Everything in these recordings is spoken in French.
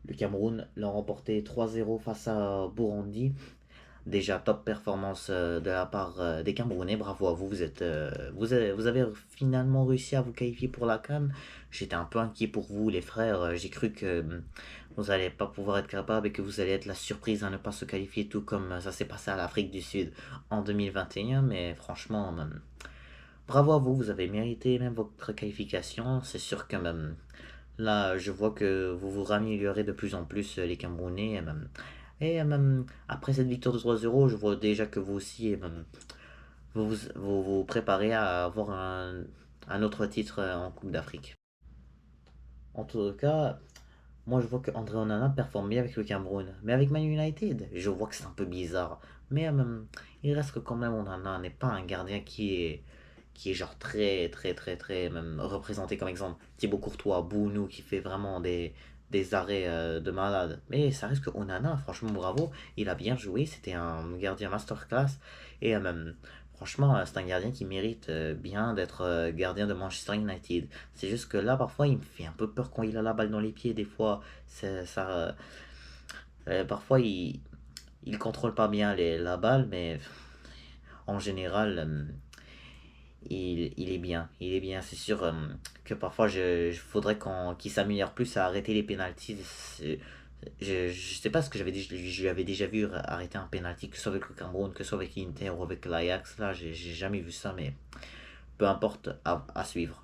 Le Cameroun l'a remporté 3-0 face à Burundi. Déjà, top performance de la part des Camerounais. Bravo à vous. Vous avez finalement réussi à vous qualifier pour la CAN. J'étais un peu inquiet pour vous, les frères. J'ai cru que vous n'allez pas pouvoir être capable et que vous allez être la surprise à ne pas se qualifier, tout comme ça s'est passé à l'Afrique du Sud en 2021. Mais franchement, bravo à vous. Vous avez mérité même votre qualification. C'est sûr que là, je vois que vous vous raméliorez de plus en plus, les Camerounais. Après cette victoire de 3-0, je vois déjà que vous aussi, vous préparez à avoir un autre titre en Coupe d'Afrique. En tout cas, moi je vois que André Onana performe bien avec le Cameroun. Mais avec Man United, je vois que c'est un peu bizarre. Mais il reste que quand même Onana n'est pas un gardien qui est genre très très très très même représenté comme exemple Thibaut Courtois, Bounou qui fait vraiment des arrêts de malade. Mais ça reste que Onana, franchement bravo, il a bien joué, c'était un gardien masterclass et franchement c'est un gardien qui mérite bien d'être gardien de Manchester United. C'est juste que là parfois il me fait un peu peur quand il a la balle dans les pieds, des fois parfois il contrôle pas bien la balle, mais en général il est bien, il est bien. C'est sûr que parfois, je faudrait qu'il s'améliore plus à arrêter les pénalties. Je sais pas ce que je l'avais déjà vu arrêter un pénalty, que ce soit avec le Cameroun, que ce soit avec l'Inter ou avec l'Ajax. Là, j'ai jamais vu ça, mais peu importe, à suivre.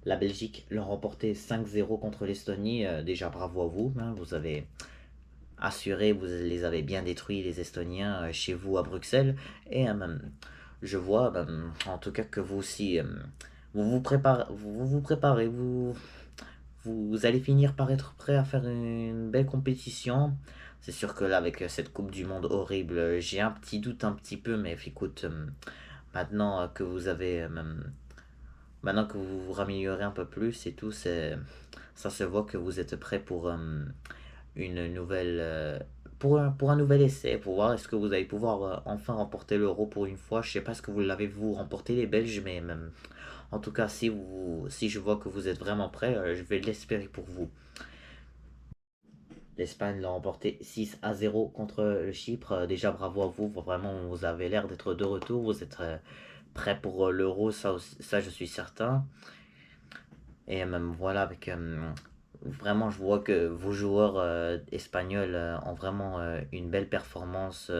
La Belgique l'a remporté 5-0 contre l'Estonie. Déjà, bravo à vous, hein. Vous avez assuré, vous les avez bien détruits, les Estoniens, chez vous à Bruxelles. Et je vois en tout cas que vous aussi, vous préparez, vous allez finir par être prêt à faire une belle compétition. C'est sûr que là, avec cette Coupe du Monde horrible, j'ai un petit doute un petit peu, mais écoute, maintenant que vous avez, maintenant que vous vous raméliorez un peu plus et tout, ça se voit que vous êtes prêt pour une nouvelle, pour un nouvel essai, pour voir est-ce que vous allez pouvoir enfin remporter l'Euro pour une fois. Je sais pas ce que vous l'avez vous remporté les Belges, mais même, en tout cas, si je vois que vous êtes vraiment prêt, je vais l'espérer pour vous. L'Espagne l'a remporté 6-0 contre le Chypre. Déjà, bravo à vous. Vraiment, vous avez l'air d'être de retour. Vous êtes prêt pour l'Euro, ça, je suis certain. Et même voilà, avec vraiment, je vois que vos joueurs espagnols ont vraiment une belle performance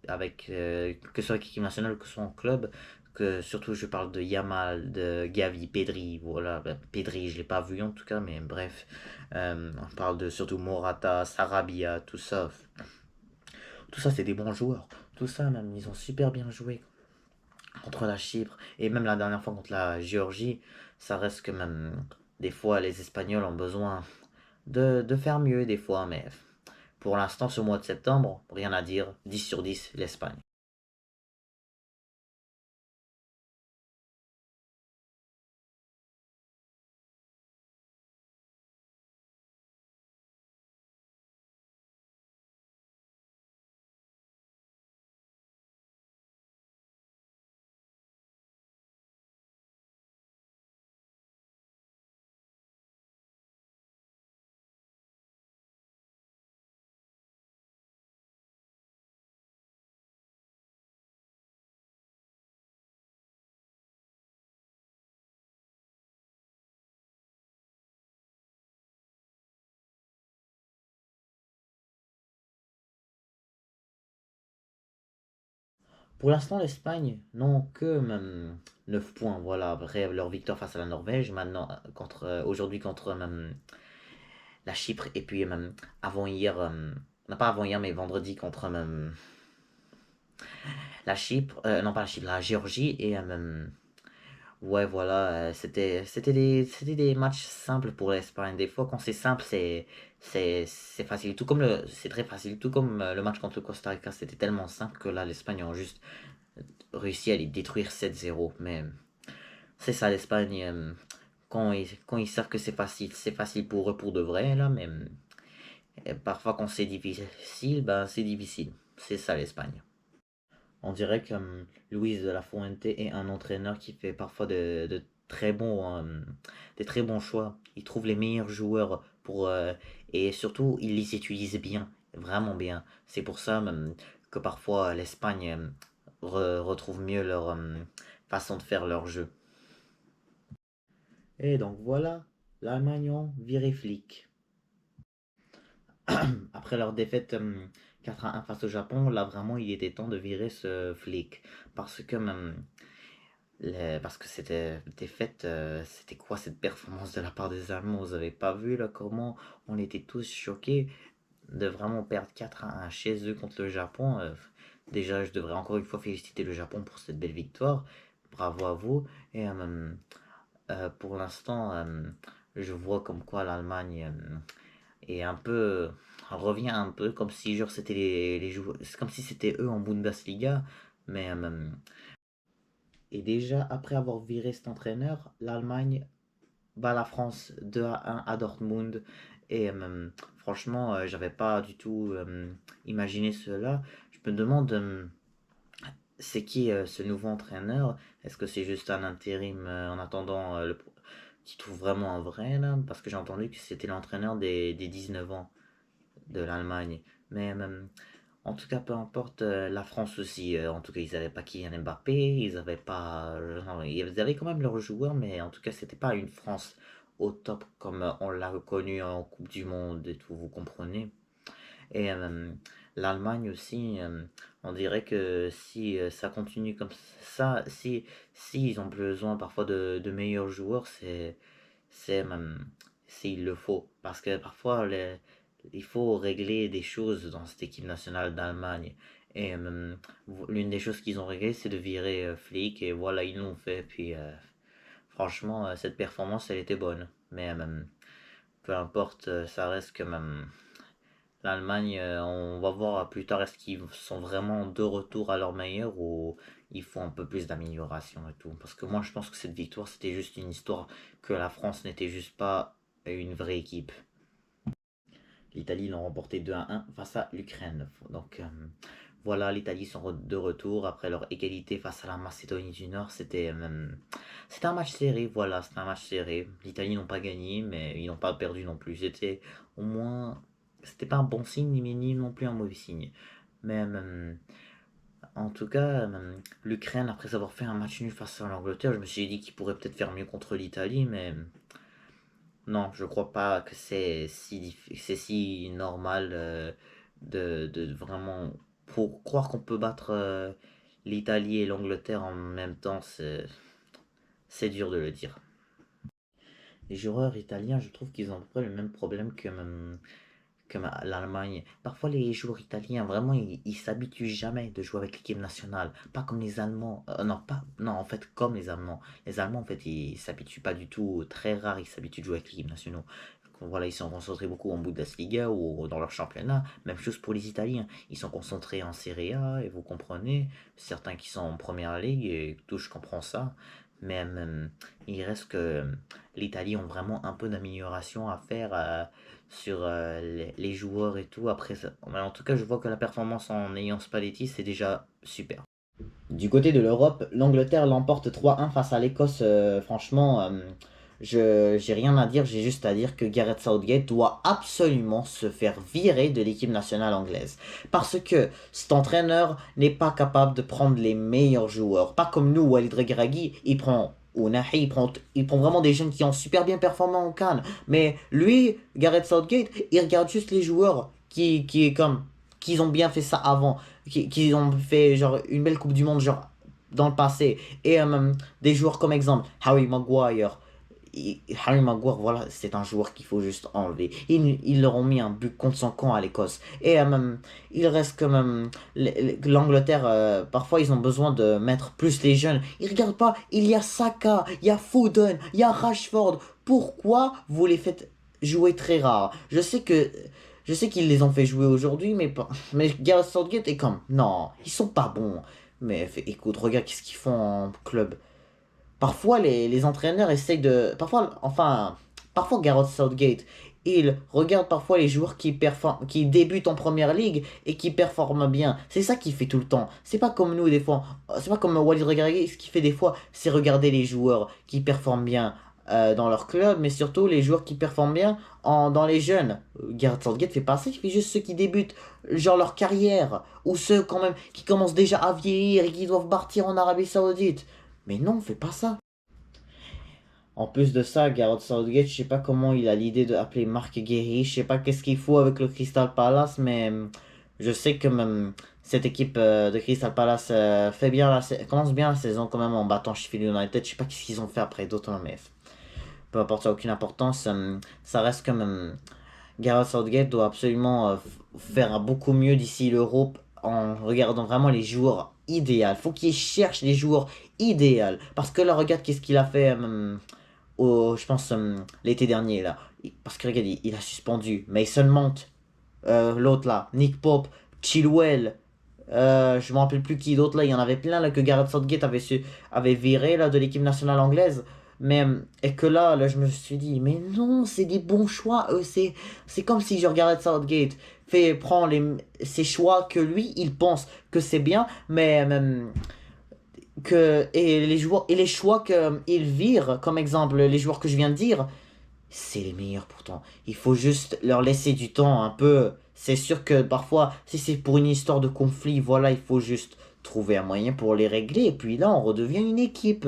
avec que ce soit avec l'équipe nationale, que ce soit en club. Que surtout, je parle de Yamal, de Gavi, Pedri. Voilà, ben, Pedri, je l'ai pas vu en tout cas, mais bref, on parle de surtout Morata, Sarabia, tout ça. Tout ça, c'est des bons joueurs. Tout ça, même, ils ont super bien joué contre la Chypre et même la dernière fois contre la Géorgie, ça reste que même des fois les Espagnols ont besoin de faire mieux des fois, mais pour l'instant ce mois de septembre, rien à dire, 10 sur 10 l'Espagne. Pour l'instant l'Espagne n'ont que même 9 points, voilà, après leur victoire face à la Norvège, maintenant aujourd'hui contre la Chypre et puis même avant hier, non pas avant hier mais vendredi contre la Chypre, non pas la Chypre, la Géorgie et ouais, voilà, c'était des matchs simples pour l'Espagne. Des fois, quand c'est simple, c'est facile. C'est très facile. Tout comme le match contre le Costa Rica, c'était tellement simple que là, l'Espagne a juste réussi à les détruire 7-0. Mais c'est ça, l'Espagne, quand ils savent que c'est facile pour eux pour de vrai, là. Mais parfois, quand c'est difficile, ben, c'est difficile. C'est ça, l'Espagne. On dirait que Luis de la Fuente est un entraîneur qui fait parfois des très bons choix. Il trouve les meilleurs joueurs pour et surtout, ils les utilisent bien, vraiment bien. C'est pour ça que parfois l'Espagne retrouve mieux leur façon de faire leur jeu. Et donc voilà, l'Allemagne ont viré flic. Après leur défaite 4-1 face au Japon, là vraiment il était temps de virer ce flic. Parce que parce que c'était défaite, c'était quoi cette performance de la part des Allemands? Vous avez pas vu là comment on était tous choqués de vraiment perdre 4-1 chez eux contre le Japon. Déjà, je devrais encore une fois féliciter le Japon pour cette belle victoire. Bravo à vous. Et pour l'instant, je vois comme quoi l'Allemagne est un peu revient un peu comme si genre c'était les joueurs, c'est comme si c'était eux en Bundesliga, mais et déjà après avoir viré cet entraîneur, l'Allemagne bat la France 2-1 à Dortmund. Et franchement, j'avais pas du tout imaginé cela. Je me demande, c'est qui ce nouveau entraîneur? Est-ce que c'est juste un intérim en attendant le qui trouve vraiment un vrai là? Parce que j'ai entendu que c'était l'entraîneur des 19 ans de l'Allemagne. Mais en tout cas, peu importe, la France aussi. En tout cas, ils n'avaient pas Kylian Mbappé, ils n'avaient pas. Non, ils avaient quand même leurs joueurs, mais en tout cas, c'était pas une France au top comme on l'a reconnu en Coupe du Monde et tout, vous comprenez. Et l'Allemagne aussi, on dirait que si ça continue comme ça, si ils ont besoin parfois de meilleurs joueurs, c'est il le faut. Parce que parfois, il faut régler des choses dans cette équipe nationale d'Allemagne. Et l'une des choses qu'ils ont réglé, c'est de virer Flick. Et voilà, ils l'ont fait. Puis franchement, cette performance, elle était bonne. Mais peu importe, ça reste que même l'Allemagne, on va voir plus tard, est-ce qu'ils sont vraiment de retour à leur meilleur ou il faut un peu plus d'amélioration et tout. Parce que moi, je pense que cette victoire, c'était juste une histoire que la France n'était juste pas une vraie équipe. L'Italie l'ont remporté 2-1 face à l'Ukraine. Donc voilà, l'Italie sont de retour après leur égalité face à la Macédonie du Nord. C'était un match serré, voilà, c'était un match serré. L'Italie n'ont pas gagné, mais ils n'ont pas perdu non plus. C'était au moins, c'était pas un bon signe, mais ni non plus un mauvais signe. Mais en tout cas, l'Ukraine, après avoir fait un match nul face à l'Angleterre, je me suis dit qu'ils pourraient peut-être faire mieux contre l'Italie, mais non, je crois pas que c'est si normal de vraiment pour croire qu'on peut battre l'Italie et l'Angleterre en même temps, c'est dur de le dire. Les joueurs italiens, je trouve qu'ils ont à peu près le même problème que l'Allemagne. Parfois, les joueurs italiens, vraiment, ils s'habituent jamais de jouer avec l'équipe nationale. Pas comme les Allemands. Non, pas, non, en fait, comme les Allemands. Les Allemands, en fait, ils s'habituent pas du tout. Très rare, ils s'habituent de jouer avec l'équipe nationale. Voilà, ils sont concentrés beaucoup en Bundesliga ou dans leur championnat. Même chose pour les Italiens. Ils sont concentrés en Serie A, et vous comprenez. Certains qui sont en première ligue, et tout, je comprends ça. Mais il reste que l'Italie ont vraiment un peu d'amélioration à faire sur les joueurs et tout. Après, mais en tout cas, je vois que la performance en ayant Spalletti, c'est déjà super. Du côté de l'Europe, l'Angleterre l'emporte 3-1 face à l'Écosse. Franchement, j'ai rien à dire, j'ai juste à dire que Gareth Southgate doit absolument se faire virer de l'équipe nationale anglaise. Parce que cet entraîneur n'est pas capable de prendre les meilleurs joueurs. Pas comme nous, Walid Regragui, il prend Ounahi, il prend vraiment des jeunes qui ont super bien performé en Cannes. Mais lui, Gareth Southgate, il regarde juste les joueurs qui est comme qu'ils ont bien fait ça avant, qui ont fait genre une belle Coupe du Monde genre dans le passé. Et des joueurs comme exemple Harry Maguire. Harry Maguire, voilà, c'est un joueur qu'il faut juste enlever. Ils leur ont mis un but contre son camp à l'Écosse. Et il reste que même l'Angleterre, parfois ils ont besoin de mettre plus les jeunes. Ils regardent pas, il y a Saka, il y a Foden, il y a Rashford. Pourquoi vous les faites jouer très rare? Je sais qu'ils les ont fait jouer aujourd'hui, mais Gareth Southgate est comme, non, ils sont pas bons. Mais écoute, regarde qu'est-ce qu'ils font en club. Parfois, les entraîneurs essayent de. Parfois, Gareth Southgate, il regarde parfois les joueurs qui débutent en première ligue et qui performent bien. C'est ça qu'il fait tout le temps. C'est pas comme nous, des fois. C'est pas comme Walid Regragui, ce qu'il fait des fois, c'est regarder les joueurs qui performent bien dans leur club, mais surtout les joueurs qui performent bien dans les jeunes. Gareth Southgate fait pas ça, il fait juste ceux qui débutent, genre leur carrière, ou ceux quand même qui commencent déjà à vieillir et qui doivent partir en Arabie Saoudite. Mais non, fait pas ça. En plus de ça, Gareth Southgate, je sais pas comment il a l'idée d'appeler Marc Guéhi, je sais pas qu'est-ce qu'il faut avec le Crystal Palace, mais je sais que cette équipe de Crystal Palace fait bien commence bien la saison quand même en battant Sheffield United. Je sais pas qu'est-ce qu'ils ont fait après d'autres, mais peu importe, ça n'a aucune importance. Ça reste comme Gareth Southgate doit absolument faire beaucoup mieux d'ici l'Europe en regardant vraiment les joueurs idéaux. Faut qu'il cherche les joueurs idéaux. Parce que là, regarde qu'est-ce qu'il a fait je pense, l'été dernier, là. Parce que regarde, il a suspendu Mason Mount, l'autre là, Nick Pope, Chilwell, je me rappelle plus qui d'autre là, il y en avait plein là que Gareth Southgate avait viré là de l'équipe nationale anglaise. Mais, et que là, je me suis dit, mais non, c'est des bons choix. C'est comme si genre Gareth Southgate prend ses choix que lui, il pense que c'est bien, mais et les choix qu'il vire, comme exemple, les joueurs que je viens de dire, c'est les meilleurs pourtant. Il faut juste leur laisser du temps un peu. C'est sûr que parfois, si c'est pour une histoire de conflit, voilà, il faut juste trouver un moyen pour les régler. Et puis là, on redevient une équipe.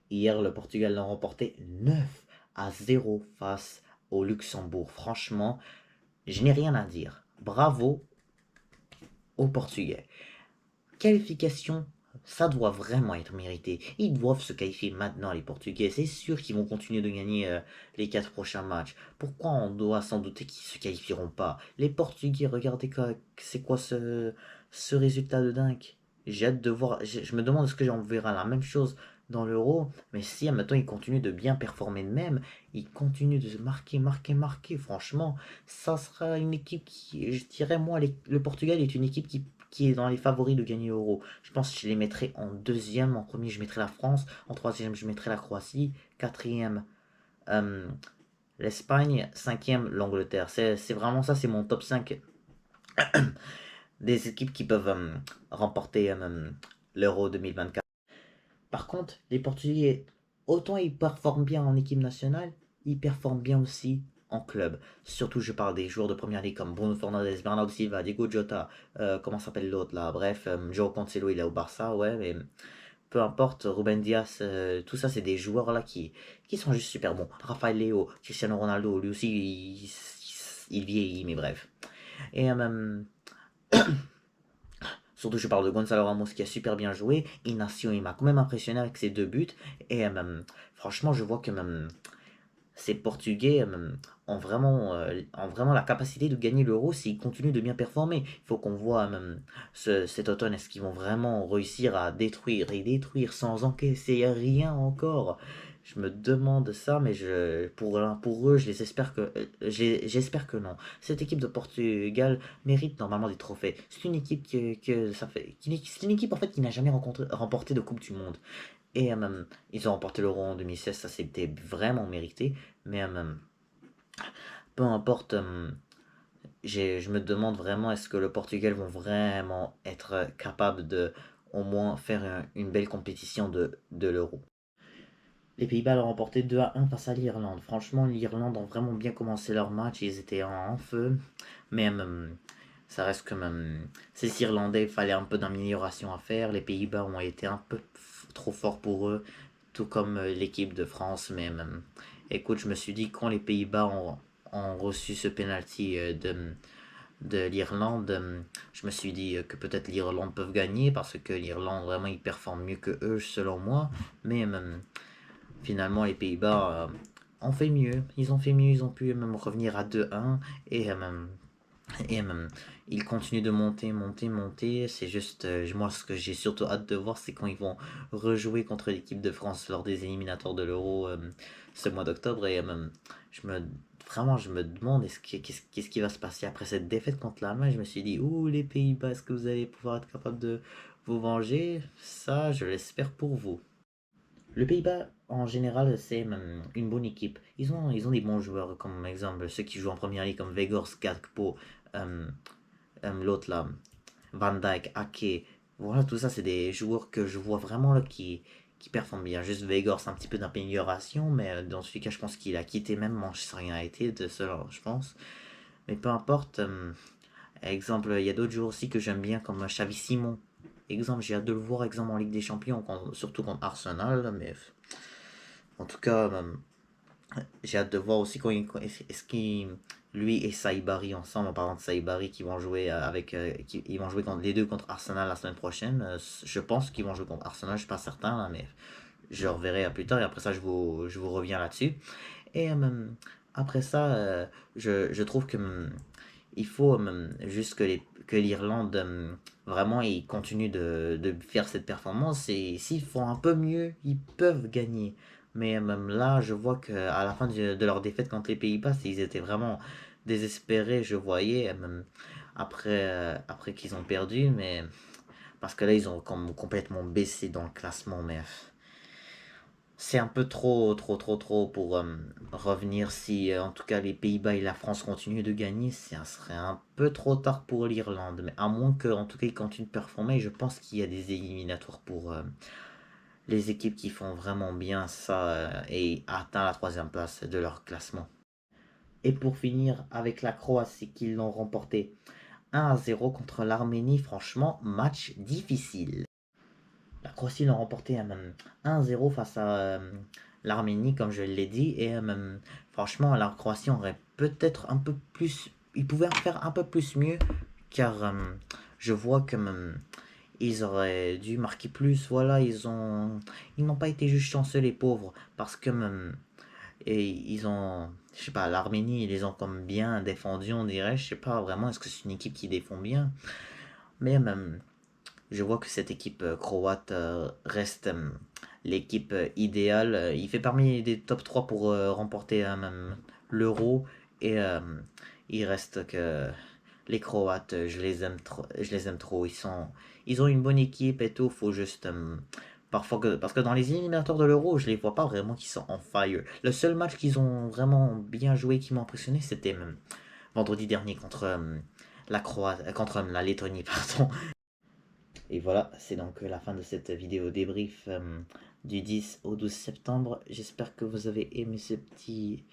Hier, le Portugal l'a remporté 9-0 face au Luxembourg. Franchement, je n'ai rien à dire. Bravo aux Portugais. Qualification, ça doit vraiment être mérité. Ils doivent se qualifier maintenant, les Portugais. C'est sûr qu'ils vont continuer de gagner les 4 prochains matchs. Pourquoi on doit s'en douter qu'ils se qualifieront pas? Les Portugais, regardez c'est quoi ce résultat de dingue. J'ai hâte de voir. Je me demande est-ce que j'en verrai la même chose dans l'Euro. Mais si, maintenant, ils continuent de bien performer de même, ils continuent de se marquer, marquer, marquer. Franchement, ça sera une équipe qui, je dirais, moi, le Portugal est une équipe qui est dans les favoris de gagner l'Euro. Je pense que je les mettrai en deuxième. En premier, je mettrai la France. En troisième, je mettrai la Croatie. Quatrième, euh, l'Espagne. Cinquième, l'Angleterre. C'est vraiment ça, c'est mon top 5 des équipes qui peuvent remporter l'Euro 2024. Par contre, les Portugais, autant ils performent bien en équipe nationale, ils performent bien aussi en club. Surtout, je parle des joueurs de première ligue comme Bruno Fernandes, Bernardo Silva, Diego Jota, comment s'appelle l'autre là? Bref, João Cancelo, il est au Barça, ouais, mais peu importe, Ruben Dias, tout ça, c'est des joueurs là qui sont juste super bons. Rafael Leo, Cristiano Ronaldo, lui aussi, il vieillit, mais bref. Et surtout, je parle de Gonzalo Ramos qui a super bien joué. Inacio, il m'a quand même impressionné avec ses 2 buts. Et franchement, je vois que ces Portugais ont vraiment la capacité de gagner l'Euro s'ils continuent de bien performer. Il faut qu'on voit cet automne, est-ce qu'ils vont vraiment réussir à détruire et détruire sans encaisser rien encore. Je me demande ça, mais pour eux, j'espère que non. Cette équipe de Portugal mérite normalement des trophées. C'est une équipe c'est une équipe en fait qui n'a jamais remporté de Coupe du Monde. Et ils ont remporté l'Euro en 2016, ça c'était vraiment mérité. Mais peu importe, je me demande vraiment est-ce que le Portugal vont vraiment être capable de au moins faire une belle compétition de l'Euro. Les Pays-Bas l'ont remporté 2-1 face à l'Irlande. Franchement, l'Irlande ont vraiment bien commencé leur match, ils étaient en feu. Mais ça reste que ces Irlandais, il fallait un peu d'amélioration à faire. Les Pays-Bas ont été un peu trop forts pour eux, tout comme l'équipe de France. Mais écoute, je me suis dit quand les Pays-Bas ont reçu ce penalty de l'Irlande, je me suis dit que peut-être l'Irlande peuvent gagner parce que l'Irlande vraiment ils performent mieux que eux selon moi. Mais finalement les Pays-Bas ont fait mieux. Ils ont fait mieux, ils ont pu même revenir à 2-1 et ils continuent de monter, monter, monter. C'est juste, moi, ce que j'ai surtout hâte de voir, c'est quand ils vont rejouer contre l'équipe de France lors des éliminatoires de l'Euro ce mois d'octobre. Et je me, vraiment, je me demande qu'est-ce qui va se passer après cette défaite contre l'Allemagne. Je me suis dit, ouh, les Pays-Bas, est-ce que vous allez pouvoir être capable de vous venger? Ça, je l'espère pour vous. Le Pays-Bas, en général, c'est une bonne équipe. Ils ont des bons joueurs, comme exemple ceux qui jouent en première ligue, comme Weghorst, Gakpo, euh, l'autre là, Van Dijk, Ake. Voilà, tout ça, c'est des joueurs que je vois vraiment là, qui performe bien. Juste Weghorst, un petit peu d'amélioration, mais dans tous les cas, je pense qu'il a quitté même Manchester United, de cela, je pense. Mais peu importe. Exemple, il y a d'autres joueurs aussi que j'aime bien, comme Xavi Simon. Exemple, j'ai hâte de le voir, exemple, en Ligue des Champions, surtout contre Arsenal. Mais en tout cas, j'ai hâte de voir aussi est-ce qu'il lui et Saïbari ensemble, en parlant de Saïbari, qui vont jouer ils vont jouer les deux contre Arsenal la semaine prochaine. Je pense qu'ils vont jouer contre Arsenal, je suis pas certain là, mais je reverrai plus tard et après ça je vous reviens là-dessus. Et après ça, je trouve que il faut juste que l'Irlande vraiment ils continuent de faire cette performance et s'ils font un peu mieux, ils peuvent gagner. Mais même là, je vois qu'à la fin de leur défaite contre les Pays-Bas, ils étaient vraiment désespérés, je voyais, après qu'ils ont perdu, mais parce que là, ils ont comme complètement baissé dans le classement, mais c'est un peu trop pour revenir si en tout cas les Pays-Bas et la France continuent de gagner, ça serait un peu trop tard pour l'Irlande. Mais à moins que en tout cas ils continuent de performer, je pense qu'il y a des éliminatoires pour les équipes qui font vraiment bien ça et atteint la troisième place de leur classement. Et pour finir avec la Croatie qui l'ont remporté 1-0 contre l'Arménie, franchement match difficile. La Croatie l'a remporté 1-0 face à l'Arménie, comme je l'ai dit. Et franchement, la Croatie aurait peut-être un peu plus. Ils pouvaient en faire un peu plus mieux, car je vois que ils auraient dû marquer plus. Voilà, ils n'ont pas été juste chanceux, les pauvres, parce que et ils ont. Je sais pas, l'Arménie, ils les ont comme bien défendus, on dirait. Je sais pas vraiment, est-ce que c'est une équipe qui défend bien? Mais je vois que cette équipe croate reste l'équipe idéale. Il fait parmi les top 3 pour remporter l'Euro. Et il reste que les Croates, je les aime trop. Ils ont une bonne équipe et tout. Faut juste parfois parce que dans les éliminateurs de l'Euro, je les vois pas vraiment qui sont en fire. Le seul match qu'ils ont vraiment bien joué qui m'a impressionné, c'était vendredi dernier contre contre la Lettonie, pardon. Et voilà, c'est donc la fin de cette vidéo débrief du 10 au 12 septembre. J'espère que vous avez aimé ce petit...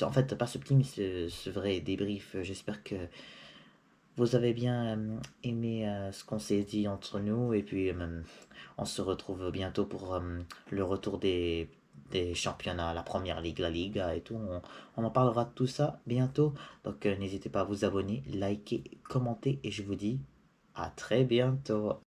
en fait, pas ce petit, mais ce vrai débrief. J'espère que vous avez bien aimé ce qu'on s'est dit entre nous. Et puis, on se retrouve bientôt pour le retour des championnats, la première ligue, la Liga et tout. On en parlera de tout ça bientôt. Donc, n'hésitez pas à vous abonner, liker, commenter. Et je vous dis à très bientôt.